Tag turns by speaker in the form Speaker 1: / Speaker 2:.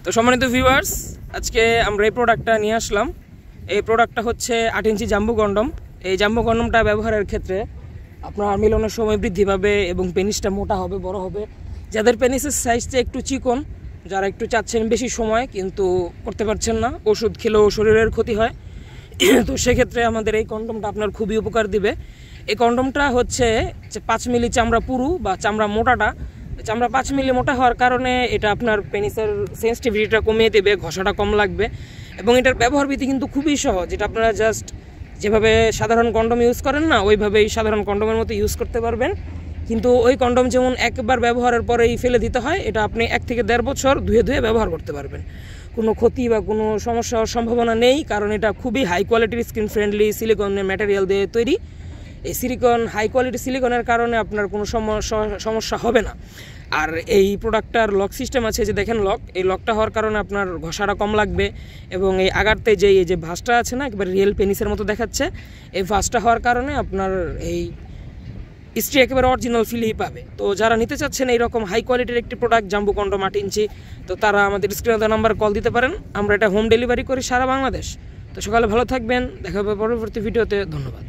Speaker 1: তো সম্মানিত ভিউয়ার্স, আজকে আমরা এই প্রোডাক্টটা নিয়ে আসলাম। এই প্রোডাক্টটা হচ্ছে 8 ইঞ্চি জাম্বো কন্ডম। এই জাম্বো কন্ডমটা ব্যবহারের ক্ষেত্রে আপনার মিলনের সময় বৃদ্ধি পাবে এবং পেনিসটা মোটা হবে, বড় হবে। যাদের পেনিসের সাইজটা একটু চিকন, যারা একটু চাচ্ছেন বেশি সময় কিন্তু করতে পারছেন না, ওষুধ খেলেও শরীরের ক্ষতি হয়, তো সেক্ষেত্রে আমাদের এই কন্ডমটা আপনার খুবই উপকার দিবে। এই কন্ডমটা হচ্ছে 5 মিলি চামড়া পুরু বা চামড়া মোটাটা, চামড়া 5 মিলি মোটা হওয়ার কারণে এটা আপনার পেনিসের সেন্সিটিভিটিটা কমিয়ে দেবে, ঘষাটা কম লাগবে এবং এটার ব্যবহার বিধি কিন্তু খুবই সহজ। এটা আপনারা জাস্ট যেভাবে সাধারণ কন্ডম ইউজ করেন না, ওইভাবেই সাধারণ কন্ডমের মতো ইউজ করতে পারবেন। কিন্তু ওই কন্ডম যেমন একবার ব্যবহারের পরেই ফেলে দিতে হয়, এটা আপনি 1 থেকে 1.5 বছর ধুয়ে ধুয়ে ব্যবহার করতে পারবেন। কোনো ক্ষতি বা কোনো সমস্যা হওয়ার সম্ভাবনা নেই, কারণ এটা খুবই হাই কোয়ালিটির স্কিন ফ্রেন্ডলি সিলিকনের ম্যাটেরিয়াল দিয়ে তৈরি। এই সিলিকন হাই কোয়ালিটি সিলিকনের কারণে আপনার কোনো সমস্যা হবে না। আর এই প্রোডাক্টটার লক সিস্টেম আছে, যে দেখেন লক, এই লকটা হওয়ার কারণে আপনার ঘষাটা কম লাগবে এবং এই আগারতে যে এই যে ভাঁজটা আছে না, একেবারে রিয়েল পেনিসের মতো দেখাচ্ছে, এই ভাঁজটা হওয়ার কারণে আপনার এই স্ত্রী একেবারে অরিজিনাল ফিলই পাবে। তো যারা নিতে চাচ্ছেন এইরকম হাই কোয়ালিটির একটি প্রোডাক্ট জাম্বো কন্ডম 8 ইঞ্চি, তো তারা আমাদের স্ক্রিনে দেওয়া নাম্বার কল দিতে পারেন। আমরা এটা হোম ডেলিভারি করি সারা বাংলাদেশ। তো সকালে ভালো থাকবেন, দেখা হবে পরবর্তী ভিডিওতে। ধন্যবাদ।